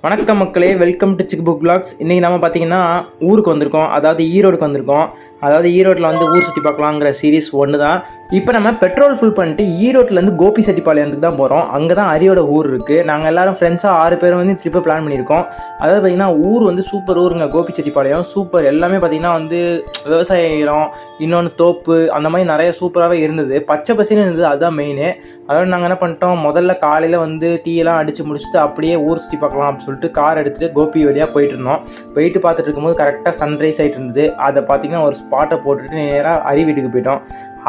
வணக்கம் மக்களே, welcome to சிக் புக் vlogs. இன்றைக்கி நம்ம பார்த்தீங்கன்னா ஊருக்கு வந்திருக்கோம், அதாவது ஈரோடுக்கு வந்திருக்கோம். அதாவது ஈரோட்டில் வந்து ஊர் சுற்றி பார்க்கலாங்கிற சீரிஸ் ஒன்று தான். இப்போ நம்ம பெட்ரோல் ஃபுல் பண்ணிட்டு ஈரோட்டிலேருந்து கோபிச்செட்டிப்பாளையத்துக்கு தான் போகிறோம். அங்கே தான் அரியோட ஊர் இருக்குது. நாங்கள் எல்லோரும் ஃப்ரெண்ட்ஸாக 6 பேர் வந்து ட்ரிப்பு பிளான் பண்ணியிருக்கோம். அதாவது பார்த்திங்கன்னா ஊர் வந்து சூப்பர் ஊருங்க, கோபிச்செட்டிப்பாளையம் சூப்பர். எல்லாமே பார்த்திங்கன்னா வந்து விவசாய இடம், இன்னொன்று தோப்பு, அந்த மாதிரி நிறைய சூப்பராகவே இருந்தது. பச்சை பசின்னு இருந்தது, அதுதான் மெயினு. அதாவது நாங்கள் என்ன பண்ணிட்டோம், முதல்ல காலையில் வந்து டீயெல்லாம் அடித்து முடிச்சுட்டு அப்படியே ஊர் சுற்றி பார்க்கலாம் அப்படின்னு சொல்லிட்டு கார் எடுத்துகிட்டு கோபி வழியாக போயிட்டு இருந்தோம். போயிட்டு பார்த்துட்டு இருக்கும்போது கரெக்டாக சன்ரைஸ் ஆகிட்டு இருந்தது. அதை பார்த்திங்கன்னா ஒரு ஸ்பாட்டை போட்டுட்டு நேராக அரி வீட்டுக்கு போயிட்டோம்.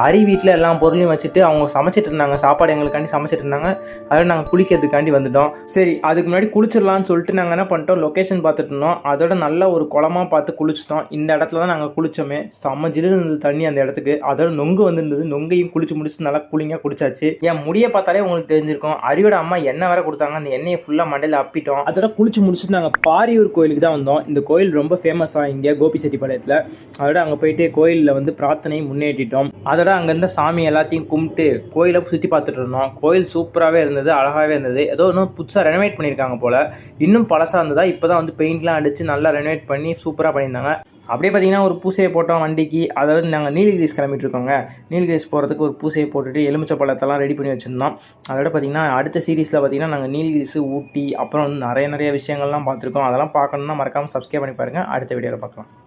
அரி வீட்டில் எல்லா பொருளையும் வச்சுட்டு அவங்க சமைச்சிட்டு இருந்தாங்க, சாப்பாடு எங்களுக்காண்டி சமைச்சிட்டு இருந்தாங்க. அதில் நாங்கள் குளிக்கிறதுக்காண்டி வந்துட்டோம். சரி, அதுக்கு முன்னாடி குளிச்சிடலான்னு சொல்லிட்டு நாங்கள் என்ன பண்ணிட்டோம், லொக்கேஷன் பார்த்துட்டு இருந்தோம். அதோட நல்ல ஒரு குளமாக பார்த்து குளிச்சிட்டோம். இந்த இடத்துல தான் நாங்கள் குளித்தோமே, செம்ம ஜில்லுன்னு இருந்தது தண்ணி அந்த இடத்துக்கு. அதோட நொங்கு வந்துருந்தது, நொங்கையும் குளிச்சு முடிச்சு நல்லா கூலிங்காக குடிச்சாச்சு. என் முடியை பார்த்தாலே உங்களுக்கு தெரிஞ்சிருக்கும், அரியோட அம்மா எண்ணெய் வேற கொடுத்தாங்க. அந்த எண்ணெயை ஃபுல்லாக மண்டையில் அப்பிட்டோம். அதோட குளிச்சு முடிச்சுட்டு நாங்கள் பாரியூர் கோயிலுக்கு தான் வந்தோம். இந்த கோயில் ரொம்ப ஃபேமஸாக இங்கே கோபிச்செட்டிப்பாளையத்தில். அதோட அங்கே போயிட்டு கோயிலில் வந்து பிரார்த்தனை முன்னேற்றிட்டோம். அதோட அங்கேருந்து சாமி எல்லாத்தையும் கும்பிட்டு கோயிலை சுற்றி பார்த்துட்டு இருந்தோம். கோயில் சூப்பராகவே இருந்தது, அழகாகவே இருந்தது. ஏதோ இன்னும் புதுசாக ரெனோவேட் பண்ணியிருக்காங்க போல். இன்னும் பழசாக இருந்ததா, இப்போ தான் வந்து பெயிண்ட்லாம் அடித்து நல்லா ரெனோவேட் பண்ணி சூப்பராக பண்ணியிருந்தாங்க. அப்படியே பார்த்தீங்கன்னா ஒரு பூசையை போட்டோம் வண்டிக்கு. அதாவது நாங்கள் நீலகிரிஸ் கிளம்பிட்டு இருக்கோங்க. நீலகிரிஸ் போகிறதுக்கு ஒரு பூசையை போட்டுட்டு எலுமிச்சை பழத்தெல்லாம் ரெடி பண்ணி வச்சுருந்தோம். அதோட பார்த்திங்கன்னா அடுத்த சீரீஸில் பார்த்திங்கன்னா நாங்கள் நீலகிரிஸ், ஊட்டி, அப்புறம் வந்து நிறைய விஷயங்கள்லாம் பார்த்துருக்கோம். அதெல்லாம் பார்க்கணுன்னா மறக்காமல் சப்ஸ்கிரைப் பண்ணி பாருங்கள். அடுத்த வீடியோவில் பார்க்கலாம்.